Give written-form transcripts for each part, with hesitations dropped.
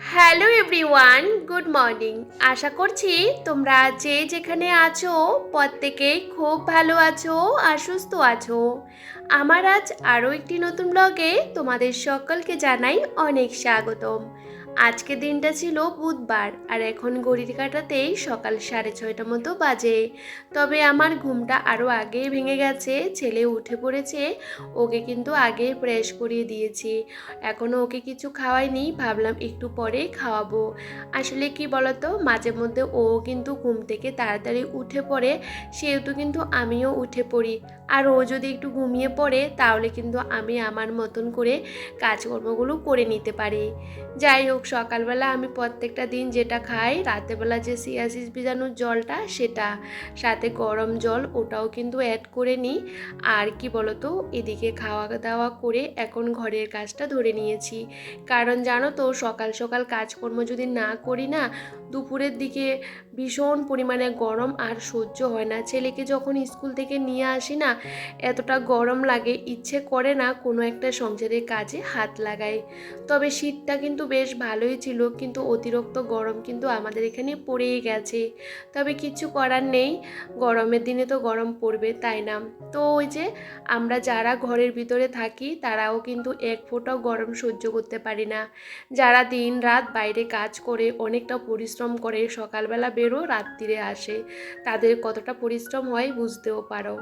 Hello everyone, good morning. আশা করছি তোমরা যে যেখানে আছো প্রত্যেকেই খুব ভালো আছো আর সুস্থ আছো। আমার আজ আরও একটি নতুন ব্লগে তোমাদের সকলকে জানাই অনেক স্বাগতম। আজকের দিনটা ছিল বুধবার আর এখন ঘড়ির কাঁটাতেই সকাল 6:30 মতো বাজে। তবে আমার ঘুমটা আরও আগেই ভেঙে গেছে, ছেলে উঠে পড়েছে, ওকে কিন্তু আগে ফ্রেশ করিয়ে দিয়েছি। এখনও ওকে কিছু খাওয়াইনি, ভাবলাম একটু পরেই খাওয়াবো। আসলে কি বলতো, মাঝে মধ্যে ও কিন্তু ঘুম থেকে তাড়াতাড়ি উঠে পড়ে, সেহেতু কিন্তু আমিও উঠে পড়ি। আর ও যদি একটু ঘুমিয়ে পড়ে তাহলে কিন্তু আমি আমার মতন করে কাজকর্মগুলো করে নিতে পারি। যাই হোক, সকালবেলা আমি প্রত্যেকটা দিন যেটা খাই, রাতেরবেলা যে সিয়াসিস ভিজানোর জলটা সেটা, সাথে গরম জল ওটাও কিন্তু অ্যাড করে নিই। আর কি বলতো, এদিকে খাওয়া দাওয়া করে এখন ঘরের কাজটা ধরে নিয়েছি। কারণ জানো তো, সকাল সকাল কাজকর্ম যদি না করি না, দুপুরের দিকে ভীষণ পরিমাণে গরম আর সহ্য হয় না। ছেলেকে যখন স্কুল থেকে নিয়ে আসি না, এতটা গরম লাগে, ইচ্ছে করে না কোনো একটা সংসারের কাজে হাত লাগাই। তবে শীতটা কিন্তু বেশ ভালোই ছিল, কিন্তু অতিরিক্ত গরম কিন্তু আমাদের এখানে পড়েই গেছে। তবে কিছু করার নেই, গরমের দিনে তো গরম পড়বে, তাই না? তো ওই যে আমরা যারা ঘরের ভিতরে থাকি তারাও কিন্তু এক ফোঁটাও গরম সহ্য করতে পারি না। যারা দিন রাত বাইরে কাজ করে অনেকটা পরিশ্রম করে, সকালবেলা বেরো রাত্রিরে আসে, তাদের কতটা পরিশ্রম হয় বুঝতেও পারো।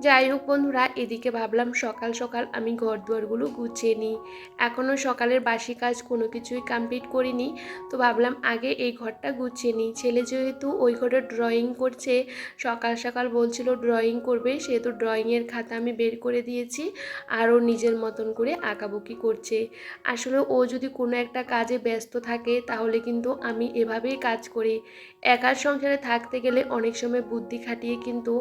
যাই হোক বন্ধুরা, এদিকে ভাবলাম সকাল সকাল আমি ঘর দুয়ারগুলো গুছিয়ে নিই। এখনও সকালের বাসি কাজ কোনো কিছুই কমপ্লিট করিনি, তো ভাবলাম আগে এই ঘরটা গুছিয়ে নিই। ছেলে যেহেতু ওই ঘরে ড্রয়িং করছে, সকাল সকাল বলছিল ড্রয়িং করবে, সেহেতু ড্রয়িংয়ের খাতা আমি বের করে দিয়েছি। আর ও নিজের মতন করে আঁকাবুকি করছে। আসলে ও যদি কোনো একটা কাজে ব্যস্ত থাকে তাহলে কিন্তু আমি এভাবেই কাজ করি। একার সংসারে থাকতে গেলে অনেক সময় বুদ্ধি খাটিয়ে কিন্তু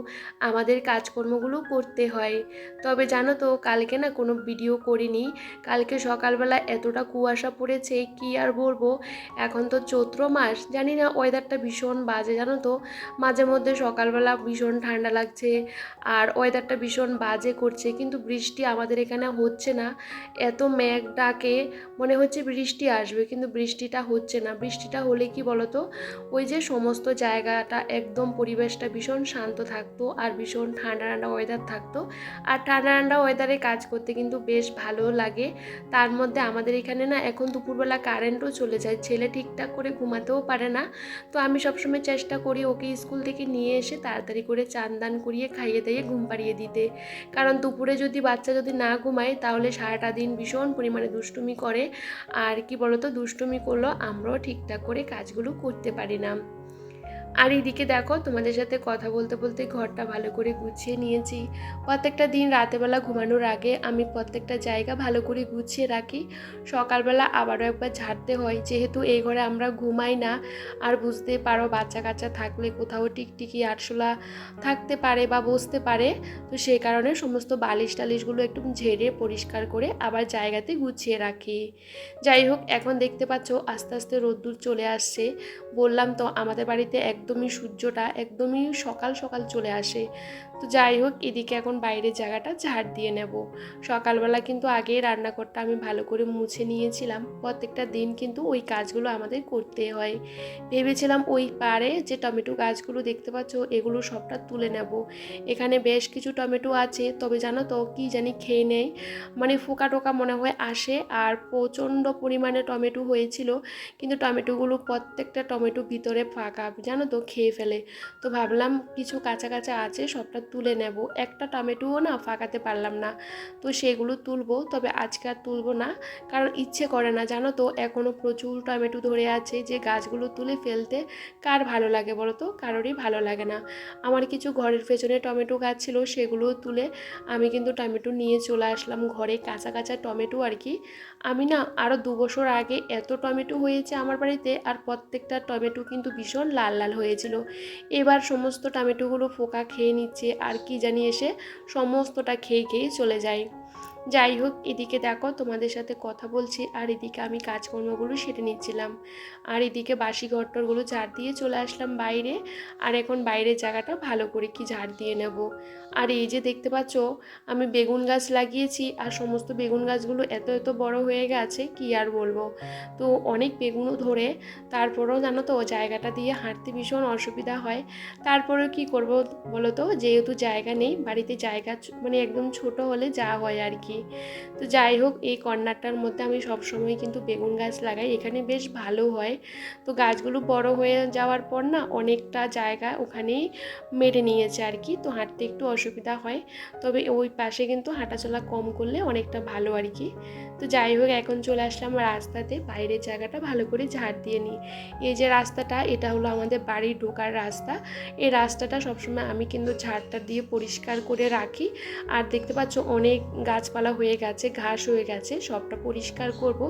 আমাদের কাজকর্মগুলো করতে হয়। তবে জানো তো, কালকে না কোনো ভিডিও করিনি। কালকে সকালবেলা এতটা কুয়াশা পড়েছে কি আর বলবো। এখন তো চৈত্র মাস, জানি না ওয়েদারটা ভীষণ বাজে, জানো তো। মাঝে মধ্যে সকালবেলা ভীষণ ঠান্ডা লাগছে আর ওয়েদারটা ভীষণ বাজে করছে, কিন্তু বৃষ্টি আমাদের এখানে হচ্ছে না। এত মেঘ ডাকে, মনে হচ্ছে বৃষ্টি আসবে, কিন্তু বৃষ্টিটা হচ্ছে না। বৃষ্টিটা হলে কি বলতো, ওই যে সমস্ত জায়গাটা একদম পরিবেশটা ভীষণ শান্ত থাকতো আর ভীষণ ঠান্ডা ঠান্ডা ওয়েদার থাকতো। আর ঠান্ডা ঠান্ডা ওয়েদারে কাজ করতে কিন্তু বেশ ভালো লাগে। তার মধ্যে আমাদের এখানে না এখন দুপুরবেলা কারেন্টও চলে যায়, ছেলে ঠিকঠাক করে ঘুমাতেও পারে না। তো আমি সবসময় চেষ্টা করি ওকে স্কুল থেকে নিয়ে এসে তাড়াতাড়ি করে চান দান করিয়ে খাইয়ে দিয়ে ঘুম পাড়িয়ে দিতে। কারণ দুপুরে যদি বাচ্চা যদি না ঘুমায় তাহলে সারাটা দিন ভীষণ পরিমাণে দুষ্টুমি করে। আর কি বলতো, দুষ্টুমি করলেও আমরাও ঠিকঠাক করে কাজগুলো করতে পারি না। আর এইদিকে দেখো, তোমাদের সাথে কথা বলতে বলতে ঘরটা ভালো করে গুছিয়ে নিয়েছি। প্রত্যেকটা দিন রাতেরবেলা ঘুমানোর আগে আমি প্রত্যেকটা জায়গা ভালো করে গুছিয়ে রাখি। সকালবেলা আবারও একবার ঝাড়তে হয়, যেহেতু এই ঘরে আমরা ঘুমাই না। আর বুঝতে পারো, বাচ্চা কাচ্চা থাকলে কোথাও টিকটিকি আরশোলা থাকতে পারে বা বসতে পারে। তো সেই কারণে সমস্ত বালিশ টালিশগুলো একটু ঝেড়ে পরিষ্কার করে আবার জায়গাতে গুছিয়ে রাখি। যাই হোক, এখন দেখতে পাচ্ছ আস্তে আস্তে রোদ্দুর চলে আসছে। বললাম তো, আমাদের বাড়িতে একদমই সূর্যটা একদমই সকাল সকাল চলে আসে। তো যাই হোক, এদিকে এখন বাইরের জায়গাটা ঝাড় দিয়ে নেব। সকালবেলা কিন্তু আগেই রান্নাঘরটা আমি ভালো করে মুছে নিয়েছিলাম। প্রত্যেকটা দিন কিন্তু ওই কাজগুলো আমাদের করতে হয়। ভেবেছিলাম ওই পারে যে টমেটো গাছগুলো দেখতে পাচ্ছ, এগুলো সবটা তুলে নেব। এখানে বেশ কিছু টমেটো আছে, তবে জানো তো কি জানি খেয়ে নেই, মানে ফোকা টোকা মনে হয় আসে। আর প্রচণ্ড পরিমাণে টমেটো হয়েছিল, কিন্তু টমেটোগুলো প্রত্যেকটা টমেটো ভিতরে ফাঁকা, জানো তো, খেয়ে ফেলে। তো ভাবলাম কিছু কাঁচা কাঁচা আছে, সবটা তুলে নেব। একটা টমেটোও না ফাঁকাতে পারলাম না, তো সেগুলো তুলবো। তবে আজকে আর তুলবো না, কারণ ইচ্ছে করে না, জানো তো। এখনও প্রচুর টমেটো ধরে আছে, যে গাছগুলো তুলে ফেলতে কার ভালো লাগে বলো তো? কারোরই ভালো লাগে না। আমার কিছু ঘরের পেছনে টমেটো গাছ ছিল, সেগুলোও তুলে আমি কিন্তু টমেটো নিয়ে চলে আসলাম ঘরে। কাঁচা কাঁচা টমেটো আর কি। আমি না আরও 2 বছর আগে এত টমেটো হয়েছে আমার বাড়িতে, আর প্রত্যেকটা টমেটো কিন্তু ভীষণ লাল লাল হয়েছিল। এবার সমস্ত টমেটোগুলো পোকা খেয়ে নিচ্ছে, আর কি জানি এসে সমস্তটা খেয়ে খেয়ে চলে যায়। যাই হোক, এদিকে দেখো তোমাদের সাথে কথা বলছি আর এদিকে আমি কাজকর্মগুলো সেরে নিচ্ছিলাম। আর এদিকে বাসি ঘরটরগুলো ঝাড় দিয়ে চলে আসলাম বাইরে। আর এখন বাইরের জায়গাটা ভালো করে কি ঝাড় দিয়ে নেব। আর এই যে দেখতে পাচ্ছ, আমি বেগুন গাছ লাগিয়েছি আর সমস্ত বেগুন গাছগুলো এত এত বড় হয়ে গেছে কি আর বলবো। তো অনেক বেগুনও ধরে, তারপরেও জানো তো জায়গাটা দিয়ে হাঁটতে ভীষণ অসুবিধা হয়। তারপরেও কি করব বলো তো, যেহেতু জায়গা নেই বাড়িতে, জায়গা মানে একদম ছোট হলে যা হয় আর কি। তো যাই হোক, এই কর্নারটার মধ্যে আমি সবসময় কিন্তু বেগুন গাছ লাগাই, এখানে বেশ ভালো হয়। তো গাছগুলো বড় হয়ে যাওয়ার পর না অনেকটা জায়গা ওখানেই মেরে নিয়েছে আর কি, তো হাঁটতে একটু অসুবিধা হয়। তবে ওই পাশে কিন্তু হাঁটাচলা কম করলে অনেকটা ভালো আর কি। তো যাই হোক, এখন চলে আসলাম রাস্তাতে, বাইরের জায়গাটা ভালো করে ঝাড় দিয়ে নিই। এই যে রাস্তাটা, এটা হলো আমাদের বাড়ির ঢোকার রাস্তা। এই রাস্তাটা সবসময় আমি কিন্তু ঝাড়টা দিয়ে পরিষ্কার করে রাখি। আর দেখতে পাচ্ছ অনেক গাছপালা হয়ে গেছে, ঘাস হয়ে গেছে, সবটা পরিষ্কার করব।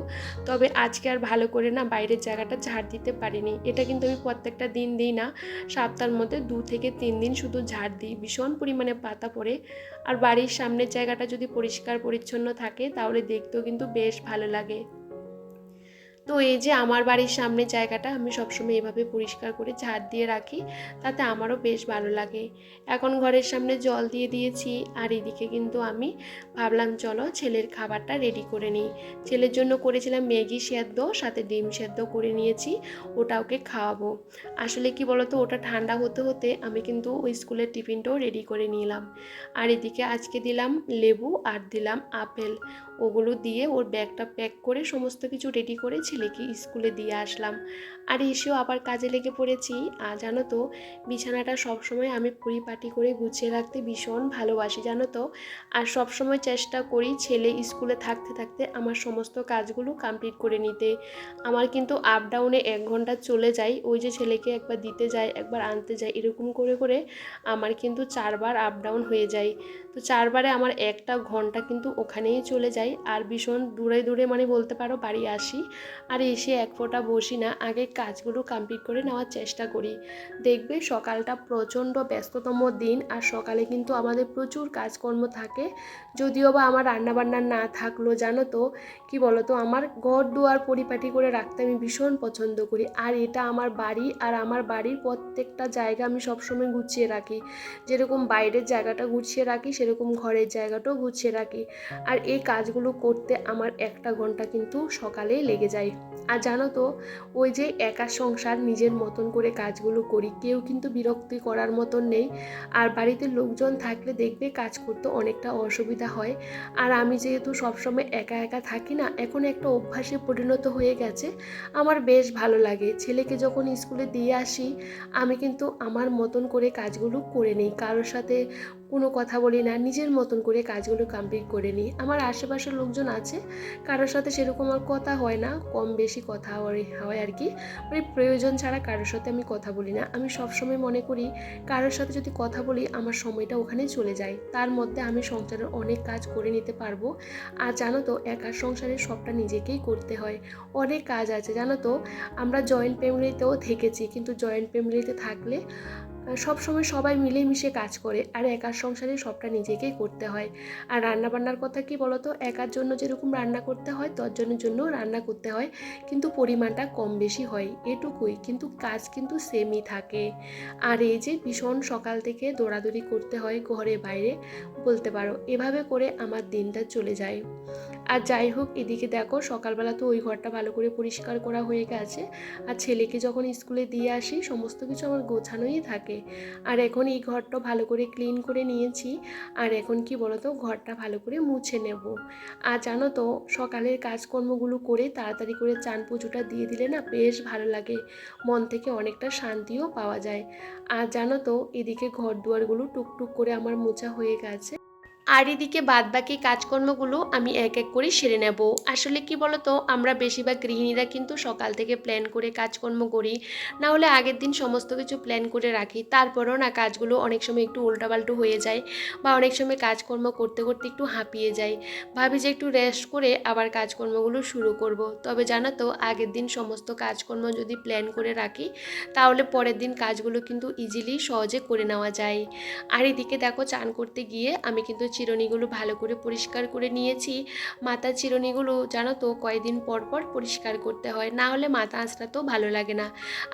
তবে আজকে আর ভালো করে না বাইরের জায়গাটা ঝাড় দিতে পারিনি। এটা কিন্তু আমি প্রত্যেকটা দিন দিই না, সপ্তাহের মধ্যে 2 থেকে 3 দিন শুধু ঝাড় দিই, ভীষণ পরিমাণে পাতা পড়ে। আর বাড়ির সামনের জায়গাটা যদি পরিষ্কার পরিচ্ছন্ন থাকে তাহলে দেখতেও কিন্তু বেশ ভালো লাগে। তো এই যে আমার বাড়ির সামনে জায়গাটা আমি সবসময় এভাবে পরিষ্কার করে ঝাড় দিয়ে রাখি, তাতে আমারও বেশ ভালো লাগে। এখন ঘরের সামনে জল দিয়ে দিয়েছি আর এদিকে কিন্তু আমি ভাবলাম চলো ছেলের খাবারটা রেডি করে নিই। ছেলের জন্য করেছিলাম ম্যাগি সেদ্ধ, সাথে ডিম সেদ্ধ করে নিয়েছি, ওটা ওকে খাওয়াবো। আসলে কি বলতো, ওটা ঠান্ডা হতে হতে আমি কিন্তু ওই স্কুলের টিফিনটাও রেডি করে নিলাম। আর এদিকে আজকে দিলাম লেবু আর দিলাম আপেল, ওগুলো দিয়ে ওর ব্যাগটা প্যাক করে সমস্ত কিছু রেডি করে ছেলেকে স্কুলে দিয়ে আসলাম। আর এসেও আবার কাজে লেগে পড়েছি। আর জানো তো, বিছানাটা সবসময় আমি পরিপাটি করে গুছিয়ে রাখতে ভীষণ ভালোবাসি জানো তো। আর সবসময় চেষ্টা করি ছেলে স্কুলে থাকতে থাকতে আমার সমস্ত কাজগুলো কমপ্লিট করে নিতে। আমার কিন্তু আপ ডাউনে 1 ঘন্টা চলে যায়, ওই যে ছেলেকে একবার দিতে যায় একবার আনতে যায়, এরকম করে করে আমার কিন্তু 4বার আপ ডাউন হয়ে যায়। তো 4বারে আমার 1টা ঘন্টা কিন্তু ওখানেই চলে যায়। আর ভীষণ দূরে দূরে মানে বলতে পারো বাড়ি আসি, আর এসে এক ফোঁটা বসি না, আগে কাজগুলো কমপ্লিট করে নেওয়ার চেষ্টা করি। দেখবে সকালটা প্রচণ্ড ব্যস্ততম দিন, আর সকালে কিন্তু আমাদের প্রচুর কাজকর্ম থাকে। যদিও বা আমার রান্নাবান্না না থাকলো জানো তো, কি বলো তো, আমার ঘর দুয়ার পরিপাটি করে রাখতে আমি ভীষণ পছন্দ করি। আর এটা আমার বাড়ি, আর আমার বাড়ির প্রত্যেকটা জায়গা আমি সবসময় গুছিয়ে রাখি। যেরকম বাইরের জায়গাটা গুছিয়ে রাখি সেরকম ঘরের জায়গাটাও গুছিয়ে রাখি। আর এই কাজগুলো করতে আমার 1টা ঘন্টা কিন্তু সকালেই লেগে যায়। আর জানো তো, ওই যে একা সংসার, নিজের মতন করে কাজগুলো করি, কেউ কিন্তু বিরক্তি করার মতন নেই। আর বাড়িতে লোকজন থাকলে দেখবে কাজ করতে অনেকটা অসুবিধা হয়। আর আমি যেহেতু সবসময় একা একা থাকি না, এখন একটা অভ্যাসে পরিণত হয়ে গেছে। আমার বেশ ভালো লাগে, ছেলেকে যখন স্কুলে দিয়ে আসি আমি কিন্তু আমার মতন করে কাজগুলো করে নিই, কারোর সাথে কোনো কথা বলি না, নিজের মতন করে কাজগুলো কমপ্লিট করে নিই। আমার আশেপাশের লোকজন আছে, কারোর সাথে সেরকম আর কথা হয় না, কম বেশি কথা হয় আর কি। মানে প্রয়োজন ছাড়া কারোর সাথে আমি কথা বলি না। আমি সবসময় মনে করি কারোর সাথে যদি কথা বলি আমার সময়টা ওখানে চলে যায়, তার মধ্যে আমি সংসারের অনেক কাজ করে নিতে পারবো। আর জানো তো, একার সংসারে সবটা নিজেকেই করতে হয়, অনেক কাজ আছে জানো তো। আমরা জয়েন্ট ফ্যামিলিতেও থেকেছি, কিন্তু জয়েন্ট ফ্যামিলিতে থাকলে সবসময় সবাই মিলেমিশে কাজ করে, আর একার সংসারে সবটা নিজেকেই করতে হয়। আর রান্নাবান্নার কথা কি বলতো, একার জন্য যেরকম রান্না করতে হয় 10 জনের জন্য রান্না করতে হয়, কিন্তু পরিমাণটা কম বেশি হয় এটুকুই, কিন্তু কাজ কিন্তু সেমই থাকে। আর এই যে ভীষণ সকাল থেকে দৌড়াদৌড়ি করতে হয় ঘরে বাইরে বলতে পারো, এভাবে করে আমার দিনটা চলে যায়। আর যাই হোক, এদিকে দেখো সকালবেলা তো ওই ঘরটা ভালো করে পরিষ্কার করা হয়ে গেছে। আর ছেলেকে যখন স্কুলে দিয়ে আসি সমস্ত কিছু আমার গোছানোই থাকে। আর এখন এই ঘরটা ভালো করে ক্লিন করে নিয়েছি। আর এখন কি বলতো, ঘরটা ভালো করে মুছে নেব। আর জানো তো, সকালের কাজকর্মগুলো করে তাড়াতাড়ি করে চান পুজোটা দিয়ে দিলে না বেশ ভালো লাগে, মন থেকে অনেকটা শান্তিও পাওয়া যায়। আর জানো তো, এদিকে ঘর দুয়ারগুলো টুকটুক করে আমার মোছা হয়ে গেছে। আর এদিকে বাদবাকি কাজকর্মগুলো আমি এক এক করে সেরে নেব। আসলে কি বলতো, আমরা বেশিরভাগ গৃহিণীরা কিন্তু সকাল থেকে প্ল্যান করে কাজকর্ম করি, না হলে আগের দিন সমস্ত কিছু প্ল্যান করে রাখি, তারপরেও না কাজগুলো অনেক সময় একটু উল্টাপাল্টা হয়ে যায়, বা অনেক সময় কাজকর্ম করতে করতে একটু হাঁপিয়ে যাই, ভাবি যে একটু রেস্ট করে আবার কাজকর্মগুলো শুরু করব। তবে জানো তো, আগের দিন সমস্ত কাজকর্ম যদি প্ল্যান করে রাখি তাহলে পরের দিন কাজগুলো কিন্তু ইজিলি সহজে করে নেওয়া যায়। আর এদিকে দেখো, চান করতে গিয়ে আমি কিন্তু চিরুনিগুলো ভালো করে পরিষ্কার করে নিয়েছি। মাথার চিরুনিগুলো জানো তো কয়েকদিন পর পর পরিষ্কার করতে হয়, না হলে মাথা আঁচড়াতেও ভালো লাগে না।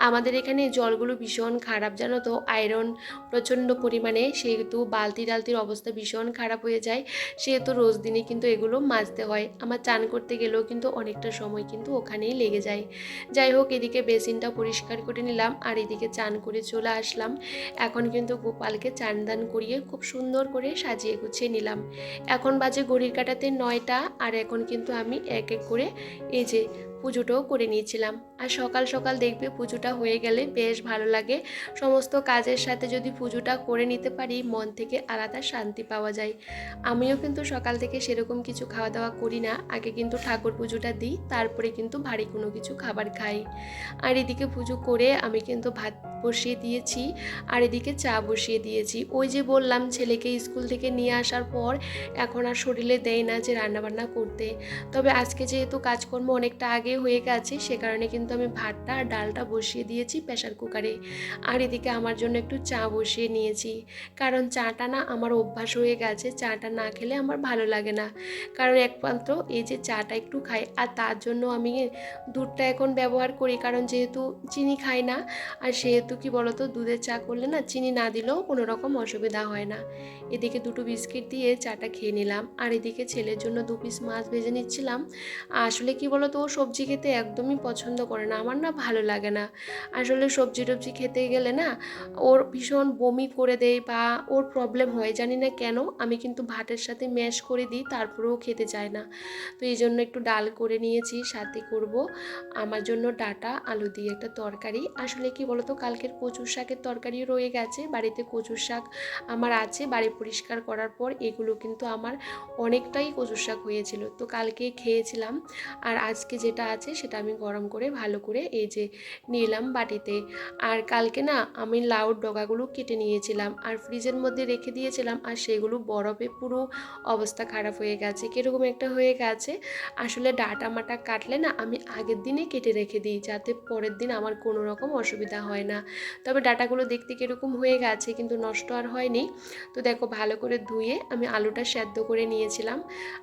আমাদের এখানে জলগুলো ভীষণ খারাপ জানো তো, আয়রন প্রচণ্ড পরিমাণে, সেহেতু বালতি টালতির অবস্থা ভীষণ খারাপ হয়ে যায়। সেহেতু রোজ দিনে কিন্তু এগুলো মাজতে হয়। আমার চান করতে গেলেও কিন্তু অনেকটা সময় কিন্তু ওখানেই লেগে যায়। যাই হোক, এদিকে বেসিনটা পরিষ্কার করে নিলাম আর এদিকে চান করে চলে আসলাম। এখন কিন্তু গোপালকে চান দান করিয়ে খুব সুন্দর করে সাজিয়ে গুছিয়ে নিলাম। এখন বাজে ঘড়ির কাঁটাতে 9টা, আর এখন কিন্তু আমি এক এক করে এই যে পুজোটাও করে নিয়েছিলাম। আর সকাল সকাল দেখবে পুজোটা হয়ে গেলে বেশ ভালো লাগে। সমস্ত কাজের সাথে যদি পুজোটা করে নিতে পারি, মন থেকে আলাদা শান্তি পাওয়া যায়। আমিও কিন্তু সকাল থেকে সেরকম কিছু খাওয়া দাওয়া করি না, আগে কিন্তু ঠাকুর পুজোটা দিই, তারপরে কিন্তু ভারী কোনো কিছু খাবার খাই। আর এদিকে পুজো করে আমি কিন্তু ভাত বসিয়ে দিয়েছি, আর এদিকে চা বসিয়ে দিয়েছি। ওই যে বললাম, ছেলেকে স্কুল থেকে নিয়ে আসার পর এখন আর শরীরে দেয় না যে রান্নাবান্না করতে। তবে আজকে যেহেতু কাজকর্ম অনেকটা আগে হয়ে গেছে, সে কারণে কিন্তু আমি ভাতটা আর ডালটা বসিয়ে দিয়েছি প্রেসার কুকারে। আর এদিকে আমার জন্য একটু চা বসিয়ে নিয়েছি, কারণ চাটা না আমার অভ্যাস হয়ে গেছে, চাটা না খেলে আমার ভালো লাগে না। কারণ একমাত্র এই যে চাটা একটু খাই, আর তার জন্য আমি দুধটা এখন ব্যবহার করি, কারণ যেহেতু চিনি খাই না। আর সেহেতু কি বলতো, দুধের চা করলে না চিনি না দিলেও কোনো রকম অসুবিধা হয় না। এদিকে দুটো বিস্কিট দিয়ে চাটা খেয়ে নিলাম, আর এদিকে ছেলের জন্য 2 পিস মাছ ভেজে নিচ্ছিলাম। আসলে কি বলতো, ও সবজি খেতে একদমই পছন্দ করে না, আমার না ভালো লাগে না। আসলে সবজি টবজি খেতে গেলে না ওর ভীষণ বমি করে দেয় বা ওর প্রবলেম হয়, জানি না কেন। আমি কিন্তু ভাতের সাথে ম্যাশ করে দিই, তারপরেও খেতে চায় না। তো এই জন্য একটু ডাল করে নিয়েছি, সাথে করব আমার জন্য ডাঁটা আলু দিয়ে একটা তরকারি। আসলে কি বলতো, কালকের কচুর শাকের তরকারিও রয়ে গেছে বাড়িতে। কচুর শাক আমার আছে, বাড়ি পরিষ্কার করার পর এগুলো কিন্তু আমার অনেকটাই কচুর শাক হয়েছিল, তো কালকে খেয়েছিলাম। আর আজকে যেটা আছে সেটা আমি গরম করে ভালো করে এই যে নিলাম বাটিতে। আর কালকে না আমি লাউর ডগাগুলো কেটে নিয়েছিলাম আর ফ্রিজের মধ্যে রেখে দিয়েছিলাম, আর সেগুলো বরফে পুরো অবস্থা খারাপ হয়ে গেছে, কীরকম একটা হয়ে গেছে। আসলে ডাঁটা মাটা কাটলে না আমি আগের দিনে কেটে রেখে দিই, যাতে পরের দিন আমার কোনো রকম অসুবিধা হয় না। তবে ডাঁটাগুলো দেখতে কীরকম হয়ে গেছে, কিন্তু নষ্ট আর হয়নি। তো দেখো, ভালো করে ধুয়ে আমি আলুটা সেদ্ধ করে নিয়েছিলাম।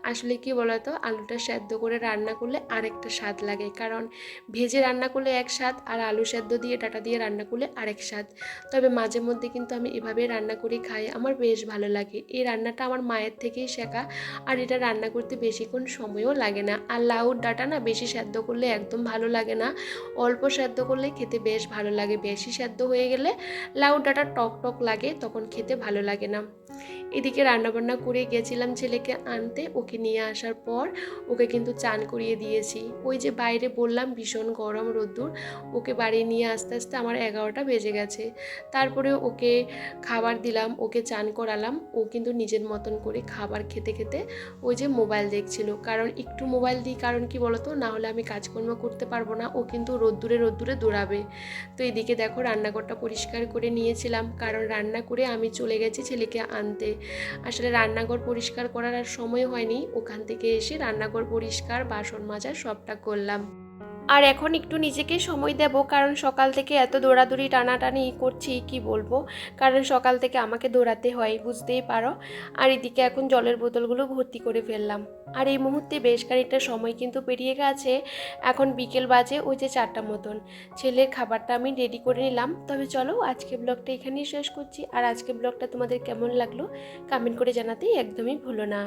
আসলে কি বলতো, আলুটা সেদ্ধ করে রান্না করলে আরেকটা স্বাদ লাগে, কারণ ভেজে রান্না করলে এক স্বাদ, আর আলু সেদ্ধ দিয়ে ডাঁটা দিয়ে রান্না করলে আরেক স্বাদ। তবে মাঝে মধ্যে কিন্তু আমি এভাবে রান্না করে খাই, আমার বেশ ভালো লাগে। এই রান্নাটা আমার মায়ের থেকেই শেখা, আর এটা রান্না করতে বেশিক্ষণ সময়ও লাগে না। আর লাউর ডাঁটা না বেশি সেদ্ধ করলে একদম ভালো লাগে না, অল্প সেদ্ধ করলে খেতে বেশ ভালো লাগে। বেশি সেদ্ধ হয়ে গেলে লাউর ডাঁটা টক টক লাগে, তখন খেতে ভালো লাগে না। এদিকে রান্নাবান্না করে গেছিলাম ছেলেকে আনতে, ওকে নিয়ে আসার পর ওকে কিন্তু চান করিয়ে দিয়েছি। ওই যে বাইরে বললাম ভীষণ গরম রোদ্দুর, ওকে বাড়ি নিয়ে আস্তে আস্তে আমার 11টা বেজে গেছে। তারপরে ওকে খাবার দিলাম, ওকে চান করালাম। ও কিন্তু নিজের মতন করে খাবার খেতে খেতে ওই যে মোবাইল দেখছিল, কারণ একটু মোবাইল দিই, কারণ কি বলতো, না হলে আমি কাজকর্ম করতে পারবো না, ও কিন্তু রোদ্দুরে রোদ্দুরে দৌড়াবে। তো এদিকে দেখো, রান্নাঘরটা পরিষ্কার করে নিয়েছিলাম, কারণ রান্না করে আমি চলে গেছি ছেলেকে আনতে। আসলে রান্নাঘর পরিষ্কার করার আর সময় হয়নি, ওখান থেকে এসে রান্নাঘর পরিষ্কার, বাসন মাজা সবটা করলাম। আর এখন একটু নিজেকে সময় দেব, কারণ সকাল থেকে এত দৌড়াদৌড়ি টানাটানি করছি কি বলবো, কারণ সকাল থেকে আমাকে দৌড়াতে হয়, বুঝতেই পারো। আর এদিকে এখন জলের বোতলগুলো ভর্তি করে ফেললাম। আর এই মুহূর্তে বেশ খানিকটা সময় কিন্তু পেরিয়ে গেছে, এখন বিকেল বাজে ওই যে 4টা মতন। ছেলের খাবারটা আমি রেডি করে নিলাম। তবে চলো, আজকে ব্লগটা এখানেই শেষ করছি। আর আজকে ব্লগটা তোমাদের কেমন লাগলো কমেন্ট করে জানাতেই একদমই ভুলো না।